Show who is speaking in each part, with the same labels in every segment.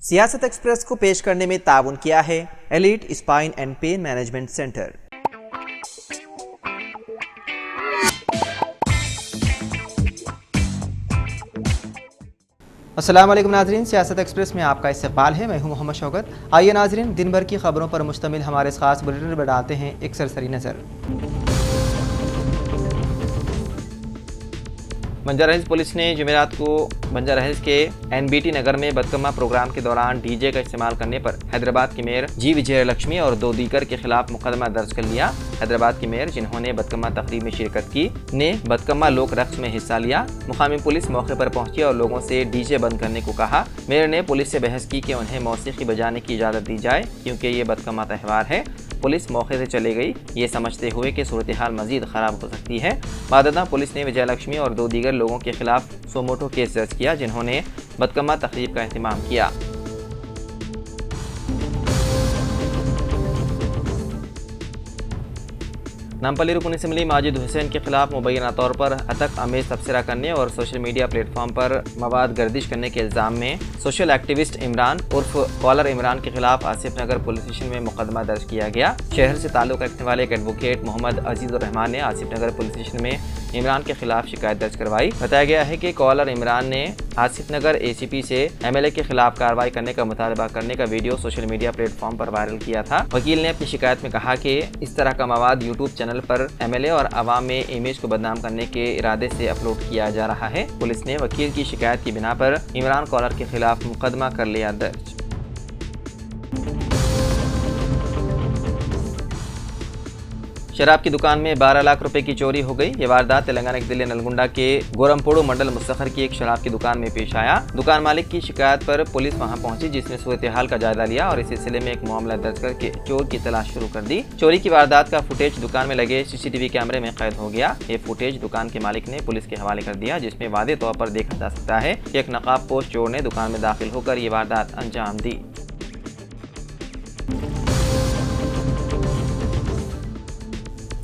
Speaker 1: सियासत एक्सप्रेस को पेश करने में ताउन किया है elite spine and pain management centre. अस्सलाम वालेकुम नाजरीन, सियासत एक्सप्रेस में आपका इस्तकबाल है। मैं हूं मोहम्मद शौकत। आइए नाजरीन, दिन भर की खबरों पर मुश्तमिल हमारे इस खास बुलेटिन में डालते हैं एक सरसरी नज़र। बंजारा हिल्स पुलिस ने जुमेरात को बंजारा हिल्स के NBT नगर में बदकम्मा प्रोग्राम के दौरान डीजे का इस्तेमाल करने पर हैदराबाद की मेयर जी विजयलक्ष्मी और 2 दीगर के खिलाफ मुकदमा दर्ज कर लिया। हैदराबाद की मेयर, जिन्होंने बदकम्मा तकरीब में शिरकत की, ने बदकम्मा लोक रक्स में हिस्सा लिया। मुकामी पुलिस मौके पर पहुंची और लोगों से डीजे बंद करने को कहा। मेयर ने पुलिस से बहस की कि उन्हें मौसीकी बजाने की इजाज़त दी जाए क्योंकि ये बदकम्मा त्यौहार है। पुलिस मौके से चली गई, ये समझते हुए कि सूरत हाल मजीद ख़राब हो सकती है। बाददा पुलिस ने विजयलक्ष्मी और 2 दीगर लोगों के खिलाफ सोमोटो केस दर्ज किया, जिन्होंने बदकम्मा तकरीब का एहतमाम किया। नामपल्ली रुकन असम्बली माजिद हुसैन के खिलाफ मुबैना तौर पर अतक आमेज तबसरा करने और सोशल मीडिया प्लेटफॉर्म पर मवाद गर्दिश करने के इल्ज़ाम में सोशल एक्टिविस्ट इमरान उर्फ कॉलर इमरान के खिलाफ आसिफ नगर पुलिस स्टेशन में मुकदमा दर्ज किया गया। शहर से ताल्लुक़ रखने वाले एक एडवोकेट मोहम्मद अजीज़ुर रहमान ने आसिफ नगर पुलिस स्टेशन में इमरान के खिलाफ शिकायत दर्ज करवाई। बताया गया है कि कॉलर इमरान ने आसिफ नगर ACP से MLA के खिलाफ कार्रवाई करने का मुतालबा करने का वीडियो सोशल मीडिया प्लेटफॉर्म पर वायरल किया था। वकील ने अपनी शिकायत में कहा कि इस तरह का मवाद यूट्यूब चैनल पर MLA और अवाम में इमेज को बदनाम करने के इरादे से अपलोड किया जा रहा है। पुलिस ने वकील की शिकायत की बिना पर इमरान कॉलर के खिलाफ मुकदमा कर लिया दर्ज। शराब की दुकान में 12 लाख रुपए की चोरी हो गई। ये वारदात तेलंगाना के जिले नलगुंडा के गोरमपोड़ो मंडल मुस्तखर की एक शराब की दुकान में पेश आया। दुकान मालिक की शिकायत पर पुलिस वहां पहुंची, जिसने सूरत हाल का जायजा लिया और इस सिलसिले में एक मामला दर्ज करके चोर की तलाश शुरू कर दी। चोरी की वारदात का फुटेज दुकान में लगे CCTV कैमरे में कैद हो गया। ये फुटेज दुकान के मालिक ने पुलिस के हवाले कर दिया, जिसमें वादे तौर पर देखा जा सकता है कि एक नकाब पोश चोर ने दुकान में दाखिल होकर ये वारदात अंजाम दी।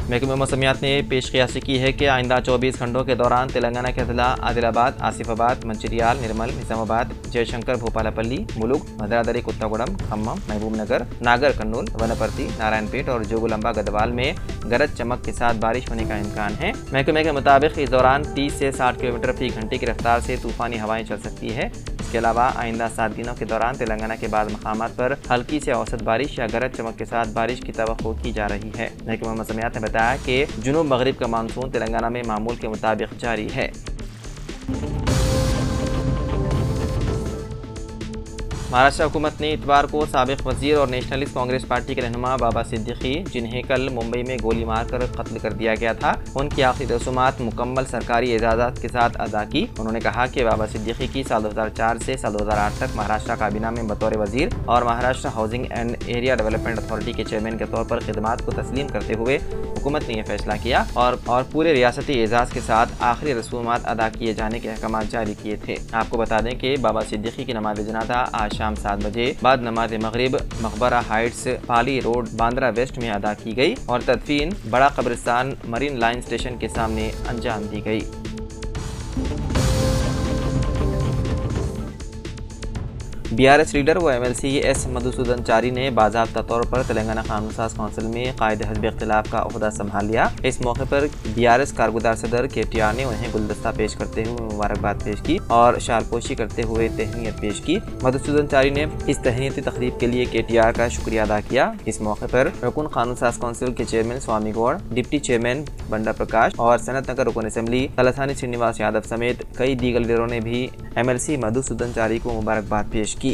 Speaker 1: महकमे मौसमियात ने पेश क़ियासी की है कि आइंदा 24 घंटों के दौरान तेलंगाना के अदला आदिलाबाद, आसिफाबाद, मंचिरियाल, निर्मल, निजामाबाद, जयशंकर, भोपालपल्ली, मुलुग, भद्रादरी, कुत्तागुड़म, खम्मम, महबूब नगर, नागर कर्नूल, वनपर्ती, नारायणपेट और जोगुलंबा गदवाल में गरज चमक के साथ बारिश होने का इम्कान है। महकमे के मुताबिक इस दौरान 30 से 60 किलोमीटर फी घंटे की रफ्तार से तूफानी हवाएं चल सकती है। इसके अलावा आइंदा 7 दिनों के दौरान तेलंगाना के बाद मकामात पर हल्की से औसत बारिश या गरज चमक के साथ बारिश की तवक्को की जा रही है। महकमा मौसमियात ने बताया कि जुनूब मगरिब का मानसून तेलंगाना में मामूल के मुताबिक जारी है। महाराष्ट्र हुकूमत ने इतवार को साबिक वजीर और नेशनलिस्ट कांग्रेस पार्टी के रहनुमा बाबा सिद्दीकी, जिन्हें कल मुंबई में गोली मारकर कत्ल कर दिया गया था, उनकी आखिरी रसूमात मुकम्मल सरकारी एजाज़त के साथ अदा की। उन्होंने कहा कि बाबा सिद्दीकी की साल 2004 से साल 2008 तक महाराष्ट्र काबीना में बतौर वजीर और Maharashtra housing and area development authority के चेयरमैन के तौर पर खिदमात को तस्लीम करते हुए हुकूमत ने यह फैसला किया और पूरे रियासती एजाज़ के साथ आखिरी रसूमात अदा किए जाने के अहकाम जारी किए थे। आपको बता दें कि बाबा सिद्दीकी की नमाज जनाजा आज शाम 7 बजे बाद नमाज मगरिब मकबरा हाइट्स, पाली रोड, बांद्रा वेस्ट में अदा की गई और तदफीन बड़ा कब्रिस्तान मरीन लाइन स्टेशन के सामने अंजाम दी गई। BRS लीडर व MLC S मधुसूदन चारी ने बाज़ाब्ता तौर पर तेलंगाना कानून साज कौंसिल में कायदे हज़्ब इख्तिलाफ का ओहदा संभाल लिया। इस मौके पर BRS कारगुजार सदर KTR ने उन्हें गुलदस्ता पेश करते हुए मुबारकबाद पेश की और शालपोशी करते हुए तहनीत पेश की। मधुसूदन चारी ने इस तहनीती तकरीब के लिए KTR का शुक्रिया अदा किया। इस मौके पर रुकन कानून साज कौंसिल के चेयरमैन स्वामी गौड़, डिप्टी चेयरमैन बंडा प्रकाश और सनत नगर रुकन असम्बली तलसानी श्रीनिवास यादव समेत कई दीगर लीडरों ने भी MLC मधुसूदन चारी को मुबारकबाद पेश की।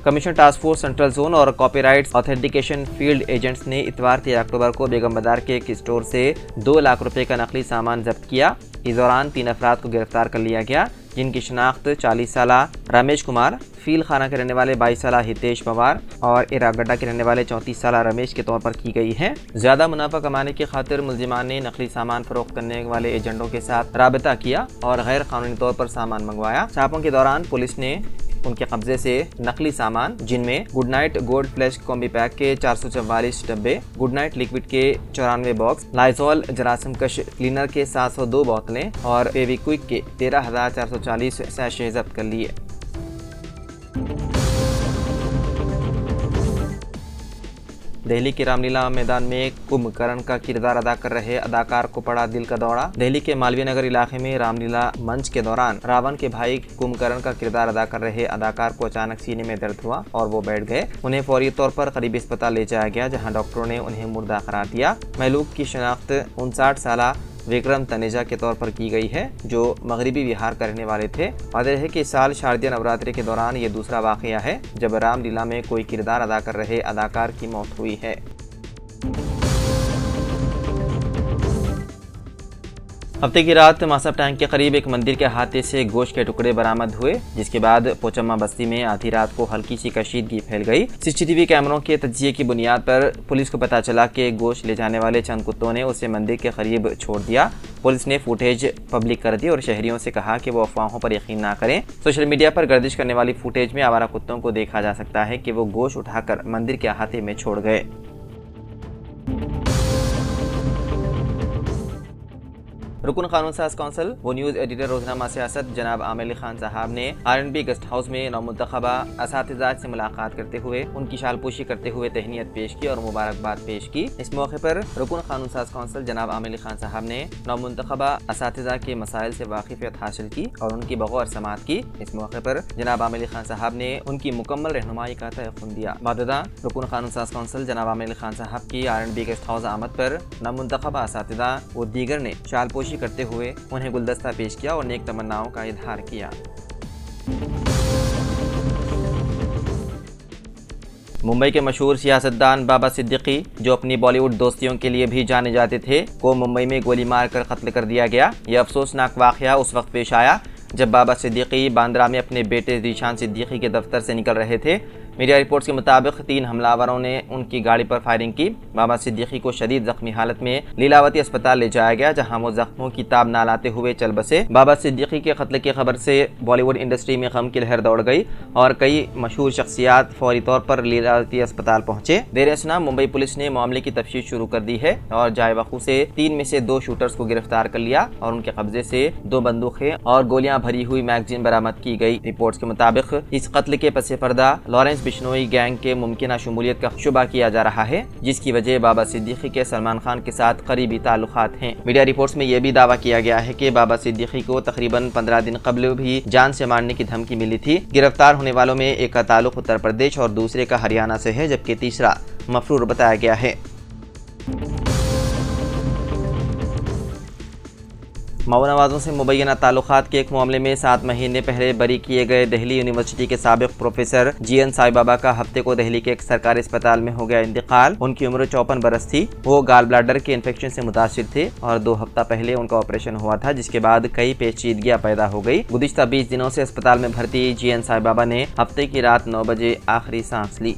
Speaker 1: Commission task force central zone और कॉपीराइट्स ऑथेंटिकेशन फील्ड एजेंट्स ने इतवार 13 अक्टूबर को बेगम बाजार के एक स्टोर से 2 लाख रुपए का नकली सामान जब्त किया। इस दौरान 3 अफराद को गिरफ्तार कर लिया गया, जिनकी शिनाख्त 40 साला रमेश कुमार, फील खाना के रहने वाले 22 साला हितेश पवार और इरागड्डा के रहने वाले 34 साला रमेश के तौर पर की गई है। ज्यादा मुनाफा कमाने की खातिर मुलजिमान ने नकली सामान फरोख्त करने वाले एजेंटों के साथ राबता किया और गैर कानूनी तौर पर सामान मंगवाया। छापों के दौरान पुलिस ने उनके कब्जे से नकली सामान जिनमें good night gold flash combi pack के 444 डब्बे, गुड नाइट लिक्विड के 94 बॉक्स, लाइजॉल जरासीमकश क्लीनर के 702 बोतलें और फेविक्विक के 13,440 सैशे जब्त कर लिए। दिल्ली के रामलीला मैदान में कुंभकर्ण का किरदार अदा कर रहे अदाकार को पड़ा दिल का दौरा। दिल्ली के मालवीय नगर इलाके में रामलीला मंच के दौरान रावण के भाई कुंभकर्ण का किरदार अदा कर रहे अदाकार को अचानक सीने में दर्द हुआ और वो बैठ गए। उन्हें फौरी तौर पर करीबी अस्पताल ले जाया गया, जहां डॉक्टरों ने उन्हें मुर्दा करार दिया। महलूक की शनाख्त 59 साल विक्रम तनेजा के तौर पर की गई है, जो मगरबी बिहार का रहने वाले थे। वाज़ेह है कि इस साल शारदीय नवरात्रि के दौरान ये दूसरा वाक़या है जब रामलीला में कोई किरदार अदा कर रहे अदाकार की मौत हुई है। हफ्ते की रात मासब टैंक के करीब एक मंदिर के अहाते से गोश्त के टुकड़े बरामद हुए, जिसके बाद पोचम्मा बस्ती में आधी रात को हल्की सी कशीदगी फैल गई। सीसीटीवी कैमरों के तज्जिये की बुनियाद पर पुलिस को पता चला कि गोश्त ले जाने वाले चंद कुत्तों ने उसे मंदिर के करीब छोड़ दिया। पुलिस ने फुटेज पब्लिक कर दी और शहरियों से कहा कि वो अफवाहों पर यकीन ना करें। सोशल मीडिया पर गर्दिश करने वाली फुटेज में आवारा कुत्तों को देखा जा सकता है कि वो गोश्त उठाकर मंदिर के अहाते में छोड़ गए। रुकन कानून साज कौंसिल वो न्यूज़ एडिटर रोजनामा सियासत जनाब आमिर अली खान साहब ने R&B गेस्ट हाउस में नौमुंतखबा असातिज़ा से मुलाकात करते हुए उनकी शालपोशी करते हुए तहनीत पेश की और मुबारकबाद पेश की। इस मौके पर रुकन कानून साज कौंसिल जनाब आमिर अली खान साहब ने नौमुंतखबा असातिज़ा के मसाइल से वाकिफियत हासिल की और उनकी बगौर समाअत की। इस मौके पर जनाब आमिर अली खान साहब ने उनकी मुकम्मल रहनुमाई का तयक़ुन दिया। बाददा रुकन कानून साज कौंसिल जनाब आमिर अली खान साहब की R&B गेस्ट हाउस आमद पर नौमुंतखबा असातिज़ा व दीगर ने शालपोशी करते हुए उन्हें गुलदस्ता पेश किया और नेक तमन्नाओं का इजहार किया। मुंबई के मशहूर सियासतदान बाबा सिद्दीकी, जो अपनी बॉलीवुड दोस्तियों के लिए भी जाने जाते थे, को मुंबई में गोली मारकर कत्ल कर दिया गया। यह अफसोसनाक वाक़या उस वक्त पेश आया जब बाबा सिद्दीकी बांद्रा में अपने बेटे ज़ीशान सिद्दीकी के दफ्तर से निकल रहे थे। मीडिया रिपोर्ट्स के मुताबिक 3 हमलावरों ने उनकी गाड़ी पर फायरिंग की। बाबा सिद्दीकी को शदीद जख्मी हालत में लीलावती अस्पताल ले जाया गया, जहां वो जख्मों की ताब ना लाते हुए चल बसे। बाबा सिद्दीकी के कत्ल की खबर से बॉलीवुड इंडस्ट्री में गम की लहर दौड़ गई और कई मशहूर शख्सियात फौरी तौर पर लीलावती अस्पताल पहुंचे। देर असना मुंबई पुलिस ने मामले की तफ्तीश शुरू कर दी है और जाए वक़ू से 3 में से 2 शूटर्स को गिरफ्तार कर लिया और उनके कब्जे से 2 बंदूकें और गोलियां भरी हुई मैगजीन बरामद की गई। रिपोर्ट्स के मुताबिक इस कत्ल के पसे पर्दा लॉरेंस बिश्नोई गैंग के मुमकिना शमूलियत का शुबा किया जा रहा है, जिसकी वजह बाबा सिद्दीकी के सलमान खान के साथ करीबी ताल्लुकात हैं। मीडिया रिपोर्ट्स में यह भी दावा किया गया है कि बाबा सिद्दीकी को तकरीबन 15 दिन कबल भी जान से मारने की धमकी मिली थी। गिरफ्तार होने वालों में एक का ताल्लुक उत्तर प्रदेश और दूसरे का हरियाणा से है, जबकि तीसरा मफरूर बताया गया है। मौनवाज़ों से मुबैना ताल्लुकात के एक मामले में 7 महीने पहले बरी किए गए दिल्ली यूनिवर्सिटी के साबिक प्रोफेसर GN साई बाबा का हफ्ते को दिल्ली के एक सरकारी अस्पताल में हो गया इंतकाल। उनकी उम्र 54 बरस थी। वो गाल ब्लैडर के इन्फेक्शन से मुतासिर थे और 2 हफ्ता पहले उनका ऑपरेशन हुआ था, जिसके बाद कई पेचीदगियां पैदा हो गई। गुज़िश्ता 20 दिनों से अस्पताल में भर्ती GN साई बाबा ने हफ्ते की रात 9 बजे आखिरी सांस ली।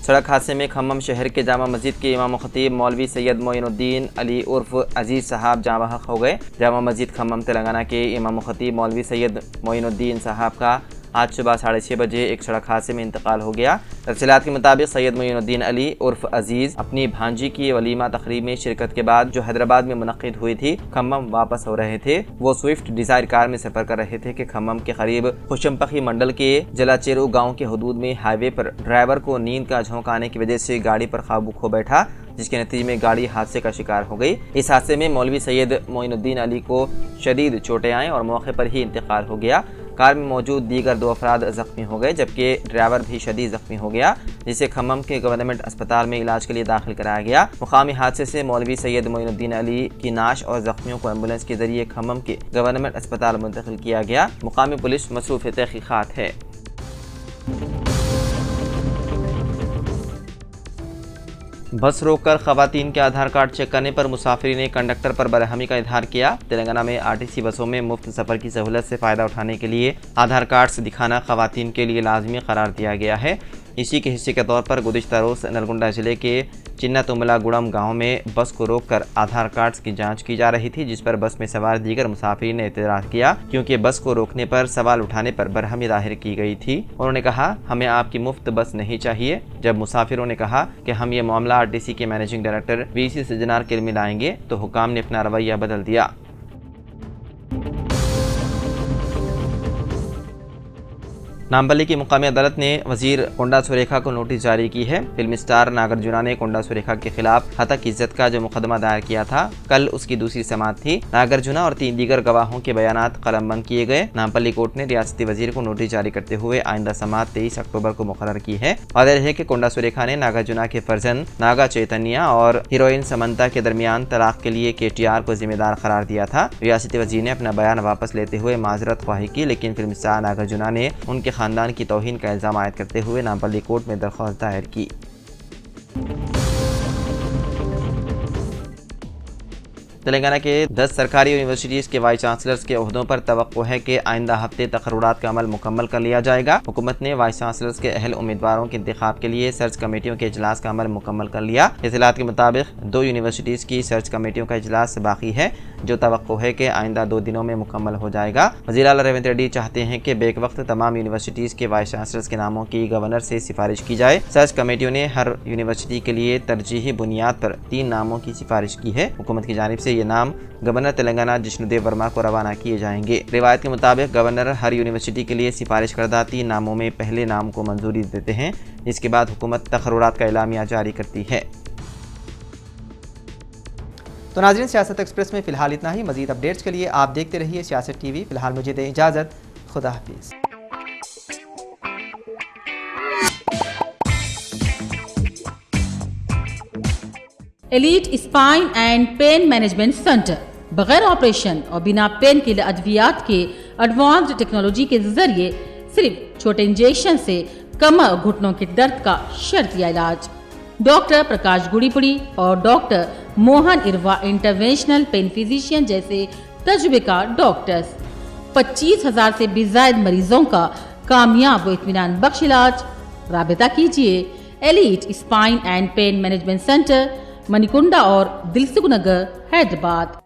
Speaker 1: सड़क हादसे में खम्मम शहर के जामा मस्जिद के इमाम खतीब मौलवी सैयद मोइनुद्दीन अली उर्फ अजीज साहब जाँ बहक हो गए। जामा मस्जिद खम्मम तेलंगाना के इमाम खतीब मौलवी सैयद मोइनुद्दीन साहब का आज सुबह 6:30 बजे एक सड़क हादसे में इंतकाल हो गया। तफसीलात के मुताबिक सैयद मोइनुद्दीन अली उर्फ अजीज़ अपनी भांजी की वलीमा तकरीब में शिरकत के बाद जो हैदराबाद में मुनक्किद हुई थी, खम्मम वापस हो रहे थे। वो स्विफ्ट डिज़ायर कार में सफ़र कर रहे थे कि खम्मम के करीब खुशमपखी मंडल के जलाचेरू गाँव के हदूद में हाईवे पर ड्राइवर को नींद का झोंका आने की वजह से गाड़ी पर काबू खो बैठा, जिसके नतीजे में गाड़ी हादसे का शिकार हो गई। इस हादसे में मौलवी सैयद मोइनुद्दीन अली को शदीद चोटें आईं और मौके पर ही इंतकाल हो गया। कार में मौजूद दीगर 2 अफराद जख्मी हो गए, जबकि ड्राइवर भी शदीद जख्मी हो गया, जिसे खम्मम के गवर्नमेंट अस्पताल में इलाज के लिए दाखिल कराया गया। मुकामी हादसे से मौलवी सैयद मोइनुद्दीन अली की नाश और जख्मियों को एम्बुलेंस के जरिए खम्मम के गवर्नमेंट अस्पताल मुंतकिल किया गया। मुकामी पुलिस मसरूफ़ तहकीकात है। बस रोककर खवातीन के आधार कार्ड चेक करने पर मुसाफिर ने कंडक्टर पर बरहमी का इजहार किया। तेलंगाना में RTC बसों में मुफ्त सफ़र की सहूलत से फ़ायदा उठाने के लिए आधार कार्ड से दिखाना खवातीन के लिए लाजमी करार दिया गया है। इसी के हिस्से के तौर पर गुज़िश्ता रोज़ नलगुंडा जिले के चिन्ना तुमला गुड़म गाँव में बस को रोककर आधार कार्ड्स की जांच की जा रही थी, जिस पर बस में सवार दीगर मुसाफिर ने एतराज़ किया क्योंकि बस को रोकने पर सवाल उठाने पर बरहमी जाहिर की गई थी। उन्होंने कहा, हमें आपकी मुफ्त बस नहीं चाहिए। जब मुसाफिरों ने कहा कि हम ये मामला आरटीसी के मैनेजिंग डायरेक्टर वीसी सजनार के में लाएंगे, तो हुकाम ने अपना रवैया बदल दिया। नामपल्ली की मुकामी अदालत ने वजीर कोंडा सुरेखा को नोटिस जारी की है। फिल्म स्टार नागार्जुना ने कोंडा सुरेखा के खिलाफ हतक इज्जत का जो मुकदमा दायर किया था, कल उसकी दूसरी समाअत थी। नागार्जुना और 3 दीगर गवाहों के बयानात कलमबंद किए गए। नामपल्ली कोर्ट ने रियासती वजीर को नोटिस जारी करते हुए आइंदा समाअत 23 अक्टूबर को मुकर्रर की है। वाज़ेह है कि कोंडा सुरेखा ने नागार्जुना के फर्जंद नागा चैतन्या और हीरोइन समंता के दरमियान तलाक के लिए KTR को जिम्मेदार करार दिया था। रियासती वजीर ने अपना बयान वापस लेते हुए माजरत ख्वाही की, लेकिन फिल्म स्टार नागार्जुना ने उनके खानदान की तौहीन का इल्जाम आयद करते हुए नामपल्ली कोर्ट में दरख्वास्त दायर की। तेलंगाना के 10 सरकारी यूनिवर्सिटीज़ के वाइस चांसलर्स के ओहदों पर तवक्को है कि आइंदा हफ्ते तकर्रुरात का अमल मुकम्मल कर लिया जाएगा। हुकूमत ने वाइस चांसलर्स के अहल उम्मीदवारों के इंतखाब के लिए सर्च कमेटियों के इजलास का अमल मुकम्मल कर लिया। इत्तलात के मुताबिक 2 यूनिवर्सिटीज़ की सर्च कमेटियों का इजलास बाकी है, जो तवक्को है कि आइंदा 2 दिनों में मुकम्मल हो जाएगा। वज़ीर आला रेवंत रेड्डी चाहते हैं कि बेक वक्त तमाम यूनिवर्सिटीज़ के वाइस चांसलर्स के नामों की गवर्नर से सिफारिश की जाए। सर्च कमेटियों ने हर यूनिवर्सिटी के लिए तरजीही बुनियाद पर 3 नामों की सिफारिश की है। हुकूमत की जानिब से ये नाम गवर्नर तेलंगाना जिष्णुदेव वर्मा को रवाना किए जाएंगे। रिवायत के मुताबिक गवर्नर हर यूनिवर्सिटी के लिए सिफारिश करदा 3 नामों में पहले नाम को मंजूरी देते हैं, जिसके बाद हुकूमत तकर्रुरात का एलामिया जारी करती है।
Speaker 2: तो नाज़रीन, सियासत एक्सप्रेस में फ़िलहाल इतना ही। मज़ीद अपडेट्स के लिए आप देखते रहिए सियासत TV। फ़िलहाल मुझे दें इजाज़त। खुदा हाफिज़।
Speaker 3: Elite spine and pain management centre बगैर ऑपरेशन और बिना पेन किलर अद्वियात के एडवांस्ड टेक्नोलॉजी के जरिए सिर्फ छोटे इंजेक्शन से कमर और घुटनों के दर्द का शर्तिया इलाज। डॉक्टर प्रकाश गुड़ीपुड़ी और डॉक्टर मोहन इरवा इंटरवेंशनल पेन फिजिशियन जैसे तजुर्बेकार डॉक्टर्स 25,000 से भी ज्यादा मरीजों का कामयाब व इत्मीनान बख्श इलाज। राबिता कीजिए elite spine and pain management centre, Manikunda और दिलसुख नगर, हैदराबाद।